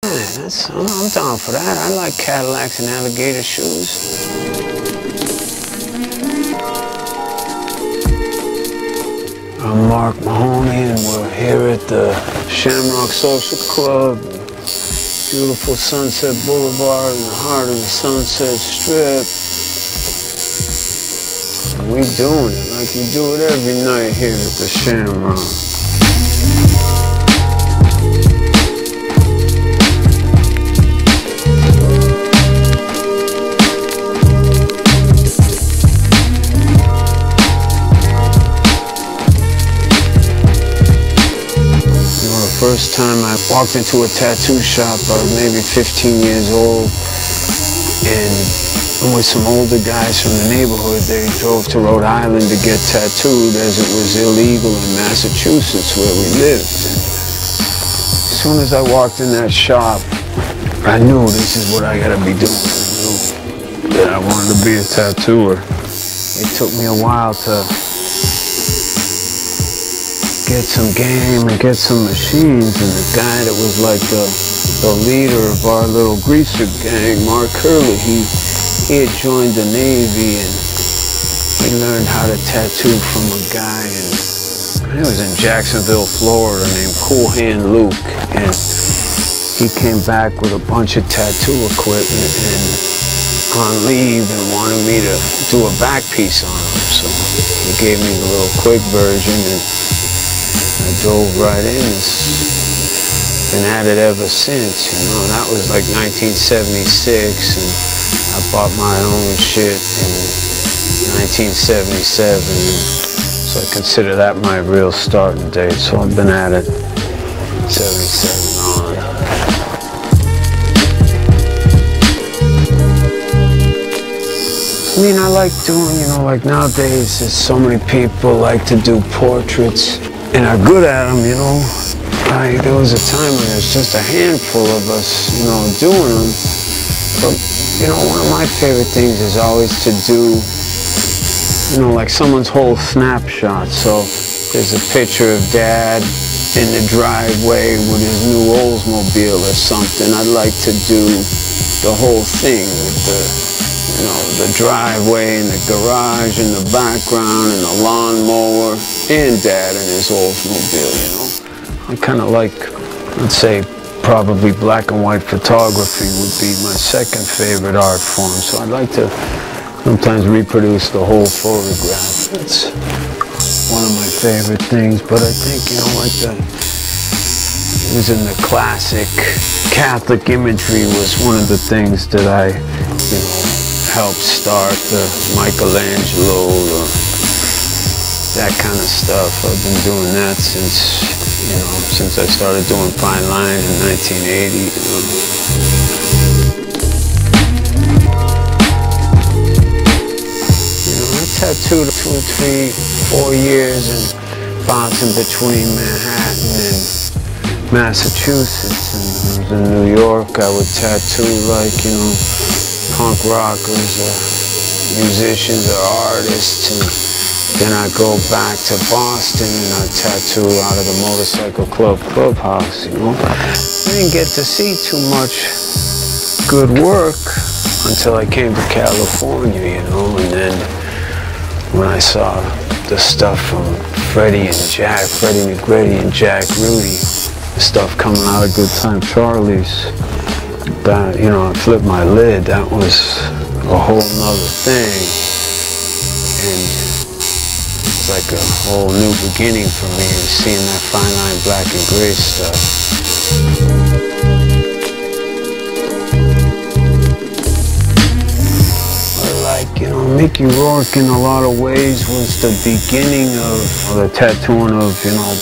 I'm down for that. I like Cadillacs and alligator shoes. I'm Mark Mahoney, and we're here at the Shamrock Social Club, beautiful Sunset Boulevard in the heart of the Sunset Strip. And we doing it like we do it every night here at the Shamrock. First time I walked into a tattoo shop, I was maybe 15 years old, and I'm with some older guys from the neighborhood. They drove to Rhode Island to get tattooed as it was illegal in Massachusetts where we lived. And as soon as I walked in that shop, I knew this is what I gotta be doing. I knew that I wanted to be a tattooer. It took me a while to get some game and get some machines, and the guy that was like the leader of our little greaser gang, Mark Mahoney, he had joined the Navy, and he learned how to tattoo from a guy, and it was in Jacksonville, Florida, named Cool Hand Luke, and he came back with a bunch of tattoo equipment and on leave and wanted me to do a back piece on him, so he gave me the little quick version, and I dove right in. It's been at it ever since, you know. That was like 1976, and I bought my own shit in 1977, so I consider that my real starting date. So I've been at it 77 on. I mean, I like doing, you know, like nowadays there's so many people like to do portraits and are good at them, you know. There was a time when there's just a handful of us, you know, doing them. But, you know, one of my favorite things is always to do, you know, like someone's whole snapshot. So there's a picture of Dad in the driveway with his new Oldsmobile or something. I'd like to do the whole thing with the, you know, the driveway and the garage and the background and the lawnmower and Dad and his Oldsmobile, you know. I kind of like, let's say, probably black and white photography would be my second favorite art form. So I'd like to sometimes reproduce the whole photograph. It's one of my favorite things, but I think, you know, like using the classic Catholic imagery was one of the things that I, you know, helped start, the Michelangelo, that kind of stuff. I've been doing that since, you know, since I started doing fine line in 1980, you know. You know, I tattooed 2, 3, 4 years and bounced in between Manhattan and Massachusetts, and I was in New York. I would tattoo like, you know, punk rockers or musicians or artists, and then I go back to Boston and I tattoo out of the Motorcycle Club clubhouse, you know. I didn't get to see too much good work until I came to California, you know, and then when I saw the stuff from Freddie McGrady and Jack Rudy, the stuff coming out of Good Time Charlie's, that, you know, I flipped my lid. That was a whole nother thing, and it's like a whole new beginning for me, seeing that fine line black and gray stuff. But like, you know, Mickey Rourke in a lot of ways was the beginning of the tattooing of, you know,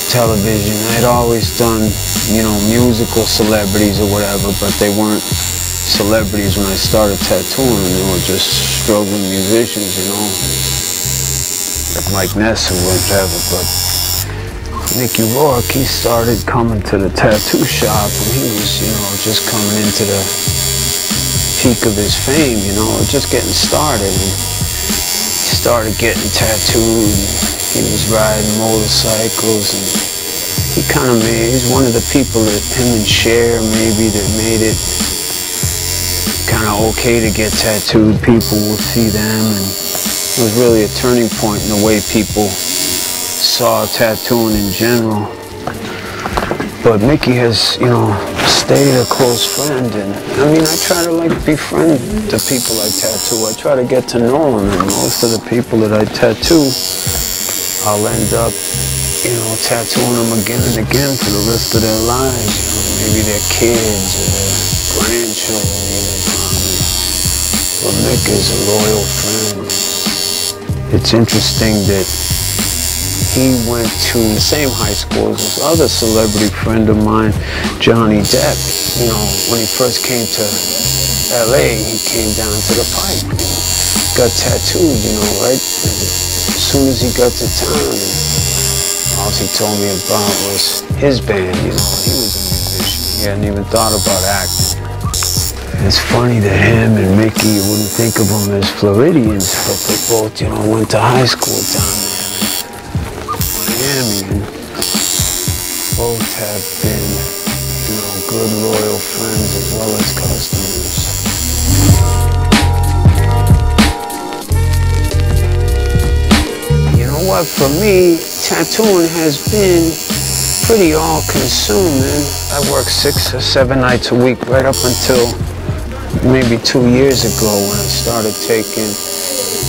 television. I'd always done, you know, musical celebrities or whatever, but they weren't celebrities when I started tattooing. They were just struggling musicians, you know, like Mike Ness or whatever. But Mickey Rourke, he started coming to the tattoo shop, and he was, you know, just coming into the peak of his fame, you know, just getting started. And he started getting tattooed. He was riding motorcycles, and he kind of he's one of the people that him and Cher maybe that made it kind of okay to get tattooed. People will see them, and it was really a turning point in the way people saw tattooing in general. But Mickey has, you know, stayed a close friend, and I mean, I try to like befriend the people I tattoo. I try to get to know them, and most of the people that I tattoo, I'll end up, you know, tattooing them again and again for the rest of their lives. You know, maybe their kids or their grandchildren. But Mick is a loyal friend. It's interesting that he went to the same high school as this other celebrity friend of mine, Johnny Depp. You know, when he first came to LA, he came down to the Pike, got tattooed, you know, right? As soon as he got to town, all he told me about was his band, you know, he was a musician. He hadn't even thought about acting. It's funny that him and Mickey, you wouldn't think of them as Floridians, but they both, you know, went to high school down there. And both have been, you know, good loyal friends as well as customers. You know what, for me, tattooing has been pretty all-consuming. I work 6 or 7 nights a week right up until maybe 2 years ago when I started taking,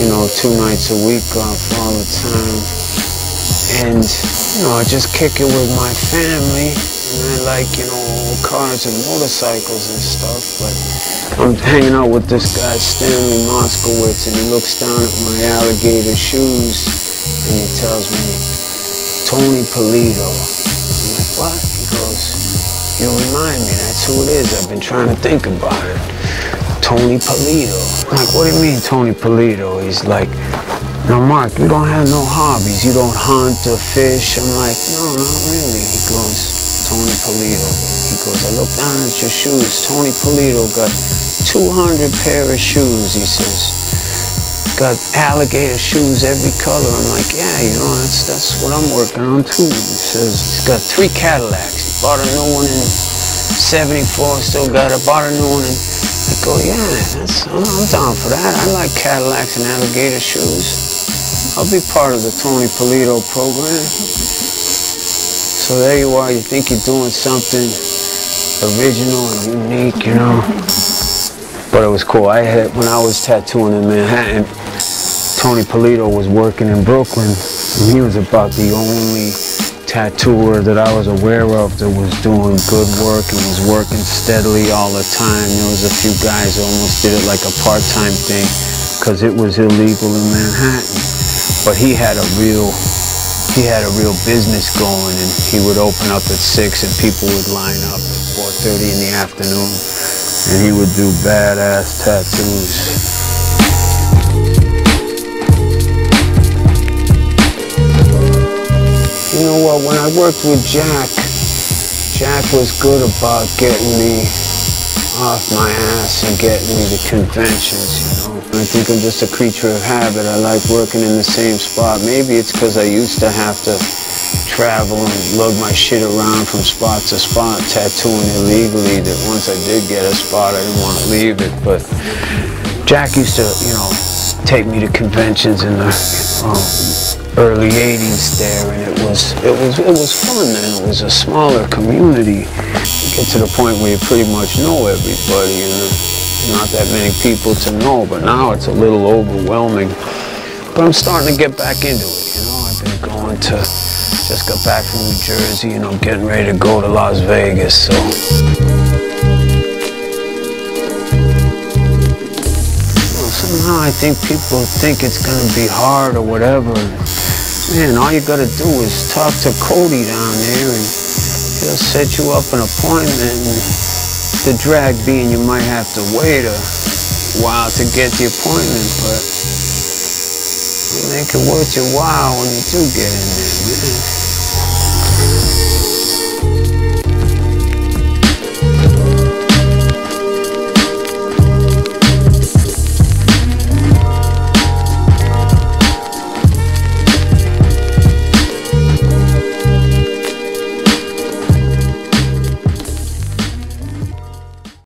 you know, 2 nights a week off all the time. And, you know, I just kick it with my family, and I like, you know, cars and motorcycles and stuff, but I'm hanging out with this guy, Stanley Moskowitz, and he looks down at my alligator shoes, and he tells me, Tony Polito. I'm like, what? He goes, you remind me, that's who it is. I've been trying to think about it. Tony Polito. I'm like, what do you mean, Tony Polito? He's like, now, Mark, you don't have no hobbies. You don't hunt or fish. I'm like, no, not really. He goes, Tony Polito. He goes, I look down at your shoes. Tony Polito got 200 pair of shoes, he says. Got alligator shoes, every color. I'm like, yeah, you know, that's what I'm working on, too. He says, he's got 3 Cadillacs. He bought a new one in 74, still got it. Bought a new one in... I go, yeah, I'm down for that. I like Cadillacs and alligator shoes. I'll be part of the Tony Polito program. So there you are, you think you're doing something original and unique, you know. But it was cool. When I was tattooing in Manhattan, Tony Polito was working in Brooklyn, and he was about the only tattooer that I was aware of that was doing good work and was working steadily all the time. There was a few guys who almost did it like a part-time thing because it was illegal in Manhattan. But he had a real business going, and he would open up at 6 and people would line up at 4:30 in the afternoon, and he would do badass tattoos. You know what, when I worked with Jack was good about getting me off my ass and getting me to conventions, you know. I think I'm just a creature of habit. I like working in the same spot. Maybe it's because I used to have to travel and lug my shit around from spot to spot, tattooing illegally, that once I did get a spot, I didn't want to leave it. But Jack used to, you know, take me to conventions in the early 80s there, and it was fun then. It was a smaller community. You get to the point where you pretty much know everybody, and not that many people to know, but now it's a little overwhelming. But I'm starting to get back into it, you know. I've been going to, just got back from New Jersey, and I'm getting ready to go to Las Vegas, so. Somehow I think people think it's gonna be hard or whatever. Man, all you gotta do is talk to Cody down there and he'll set you up an appointment. And the drag being you might have to wait a while to get the appointment, but you'll make it worth your while when you do get in there, man.